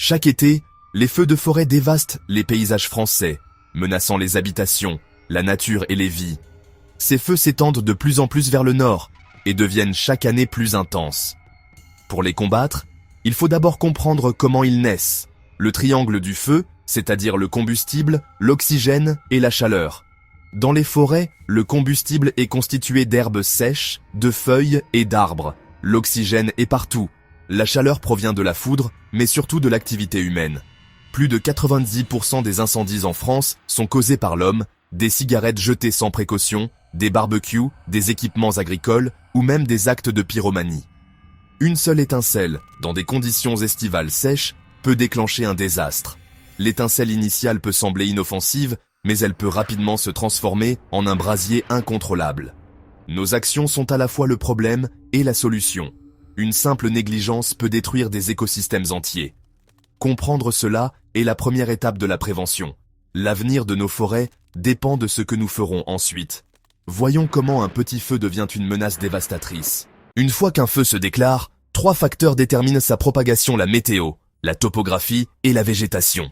Chaque été, les feux de forêt dévastent les paysages français, menaçant les habitations, la nature et les vies. Ces feux s'étendent de plus en plus vers le nord et deviennent chaque année plus intenses. Pour les combattre, il faut d'abord comprendre comment ils naissent. Le triangle du feu, c'est-à-dire le combustible, l'oxygène et la chaleur. Dans les forêts, le combustible est constitué d'herbes sèches, de feuilles et d'arbres. L'oxygène est partout. La chaleur provient de la foudre, mais surtout de l'activité humaine. Plus de 90% des incendies en France sont causés par l'homme, des cigarettes jetées sans précaution, des barbecues, des équipements agricoles ou même des actes de pyromanie. Une seule étincelle, dans des conditions estivales sèches, peut déclencher un désastre. L'étincelle initiale peut sembler inoffensive, mais elle peut rapidement se transformer en un brasier incontrôlable. Nos actions sont à la fois le problème et la solution. Une simple négligence peut détruire des écosystèmes entiers. Comprendre cela est la première étape de la prévention. L'avenir de nos forêts dépend de ce que nous ferons ensuite. Voyons comment un petit feu devient une menace dévastatrice. Une fois qu'un feu se déclare, 3 facteurs déterminent sa propagation: la météo, la topographie et la végétation.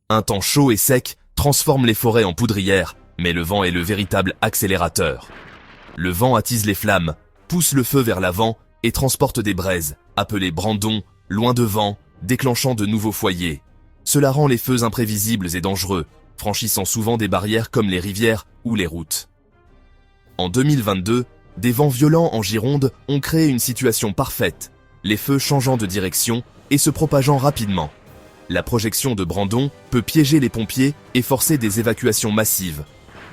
Un temps chaud et sec transforme les forêts en poudrières, mais le vent est le véritable accélérateur. Le vent attise les flammes, pousse le feu vers l'avant et transporte des braises, appelées brandons, loin devant, déclenchant de nouveaux foyers. Cela rend les feux imprévisibles et dangereux, franchissant souvent des barrières comme les rivières ou les routes. En 2022, des vents violents en Gironde ont créé une situation parfaite, les feux changeant de direction et se propageant rapidement. La projection de brandons peut piéger les pompiers et forcer des évacuations massives.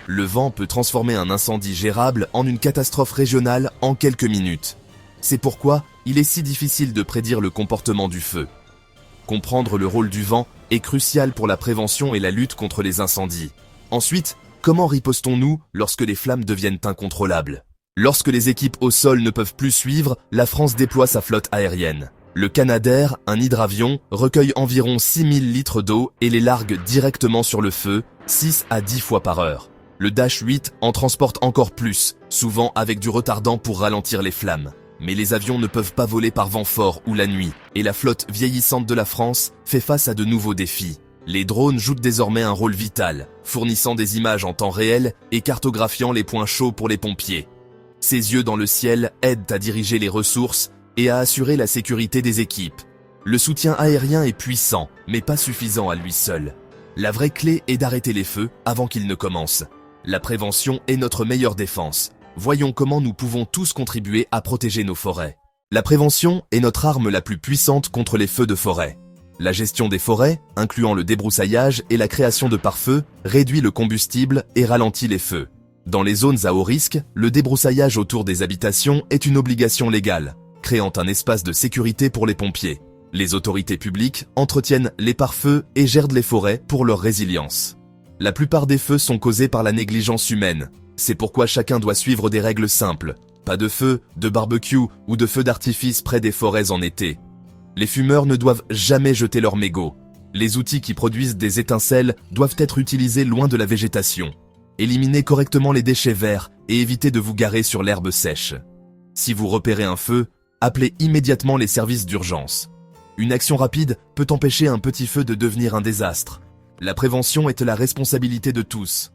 Le vent peut transformer un incendie gérable en une catastrophe régionale en quelques minutes. C'est pourquoi il est si difficile de prédire le comportement du feu. Comprendre le rôle du vent est crucial pour la prévention et la lutte contre les incendies. Ensuite, comment ripostons-nous lorsque les flammes deviennent incontrôlables? Lorsque les équipes au sol ne peuvent plus suivre, la France déploie sa flotte aérienne. Le Canadair, un hydravion, recueille environ 6000 litres d'eau et les largue directement sur le feu, 6 à 10 fois par heure. Le Dash 8 en transporte encore plus, souvent avec du retardant pour ralentir les flammes. Mais les avions ne peuvent pas voler par vent fort ou la nuit, et la flotte vieillissante de la France fait face à de nouveaux défis. Les drones jouent désormais un rôle vital, fournissant des images en temps réel et cartographiant les points chauds pour les pompiers. Ces yeux dans le ciel aident à diriger les ressources et à assurer la sécurité des équipes. Le soutien aérien est puissant, mais pas suffisant à lui seul. La vraie clé est d'arrêter les feux avant qu'ils ne commencent. La prévention est notre meilleure défense. Voyons comment nous pouvons tous contribuer à protéger nos forêts. La prévention est notre arme la plus puissante contre les feux de forêt. La gestion des forêts, incluant le débroussaillage et la création de pare-feux, réduit le combustible et ralentit les feux. Dans les zones à haut risque, le débroussaillage autour des habitations est une obligation légale, créant un espace de sécurité pour les pompiers. Les autorités publiques entretiennent les pare-feux et gèrent les forêts pour leur résilience. La plupart des feux sont causés par la négligence humaine. C'est pourquoi chacun doit suivre des règles simples. Pas de feu, de barbecue ou de feux d'artifice près des forêts en été. Les fumeurs ne doivent jamais jeter leurs mégots. Les outils qui produisent des étincelles doivent être utilisés loin de la végétation. Éliminez correctement les déchets verts et évitez de vous garer sur l'herbe sèche. Si vous repérez un feu, appelez immédiatement les services d'urgence. Une action rapide peut empêcher un petit feu de devenir un désastre. La prévention est la responsabilité de tous.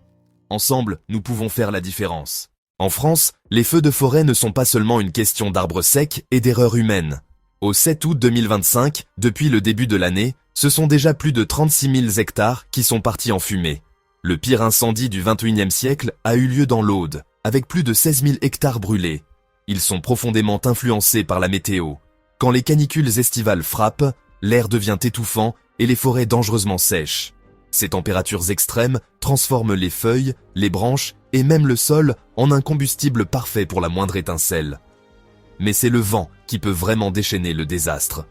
Ensemble, nous pouvons faire la différence. En France, les feux de forêt ne sont pas seulement une question d'arbres secs et d'erreurs humaines. Au 7 août 2025, depuis le début de l'année, ce sont déjà plus de 36 000 hectares qui sont partis en fumée. Le pire incendie du XXIe siècle a eu lieu dans l'Aude, avec plus de 16 000 hectares brûlés. Ils sont profondément influencés par la météo. Quand les canicules estivales frappent, l'air devient étouffant et les forêts dangereusement sèches. Ces températures extrêmes transforment les feuilles, les branches et même le sol en un combustible parfait pour la moindre étincelle. Mais c'est le vent qui peut vraiment déchaîner le désastre.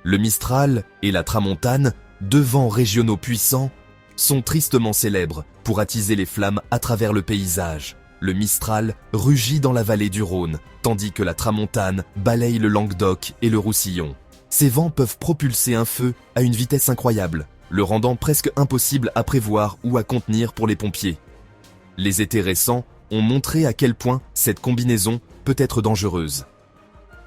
Le Mistral et la Tramontane, 2 vents régionaux puissants, sont tristement célèbres pour attiser les flammes à travers le paysage. Le Mistral rugit dans la vallée du Rhône, tandis que la Tramontane balaye le Languedoc et le Roussillon. Ces vents peuvent propulser un feu à une vitesse incroyable, le rendant presque impossible à prévoir ou à contenir pour les pompiers. Les étés récents ont montré à quel point cette combinaison peut être dangereuse.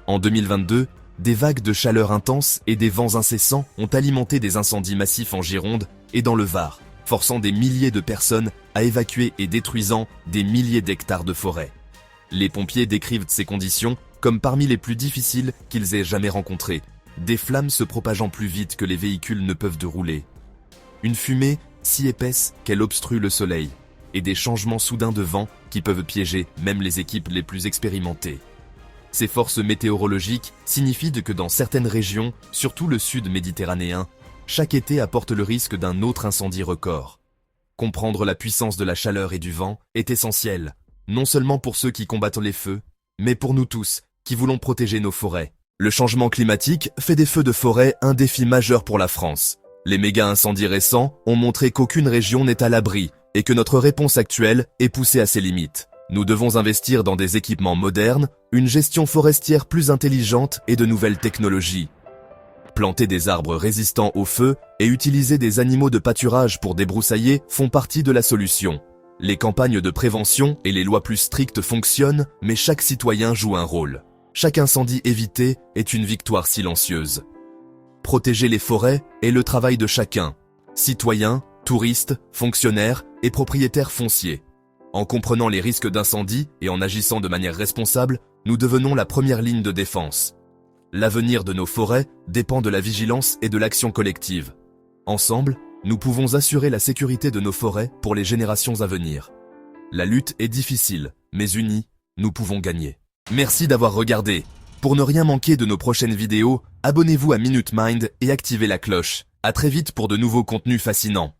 En 2022, des vagues de chaleur intenses et des vents incessants ont alimenté des incendies massifs en Gironde et dans le Var, forçant des milliers de personnes à évacuer et détruisant des milliers d'hectares de forêt. Les pompiers décrivent ces conditions comme parmi les plus difficiles qu'ils aient jamais rencontrées, des flammes se propageant plus vite que les véhicules ne peuvent de rouler. Une fumée si épaisse qu'elle obstrue le soleil, et des changements soudains de vent qui peuvent piéger même les équipes les plus expérimentées. Ces forces météorologiques signifient que dans certaines régions, surtout le sud méditerranéen, chaque été apporte le risque d'un autre incendie record. Comprendre la puissance de la chaleur et du vent est essentiel, non seulement pour ceux qui combattent les feux, mais pour nous tous qui voulons protéger nos forêts. Le changement climatique fait des feux de forêt un défi majeur pour la France. Les méga-incendies récents ont montré qu'aucune région n'est à l'abri et que notre réponse actuelle est poussée à ses limites. Nous devons investir dans des équipements modernes, une gestion forestière plus intelligente et de nouvelles technologies. Planter des arbres résistants au feu et utiliser des animaux de pâturage pour débroussailler font partie de la solution. Les campagnes de prévention et les lois plus strictes fonctionnent, mais chaque citoyen joue un rôle. Chaque incendie évité est une victoire silencieuse. Protéger les forêts est le travail de chacun, citoyens, touristes, fonctionnaires et propriétaires fonciers. En comprenant les risques d'incendie et en agissant de manière responsable, nous devenons la première ligne de défense. L'avenir de nos forêts dépend de la vigilance et de l'action collective. Ensemble, nous pouvons assurer la sécurité de nos forêts pour les générations à venir. La lutte est difficile, mais unis, nous pouvons gagner. Merci d'avoir regardé. Pour ne rien manquer de nos prochaines vidéos, abonnez-vous à Minute Mind et activez la cloche. À très vite pour de nouveaux contenus fascinants.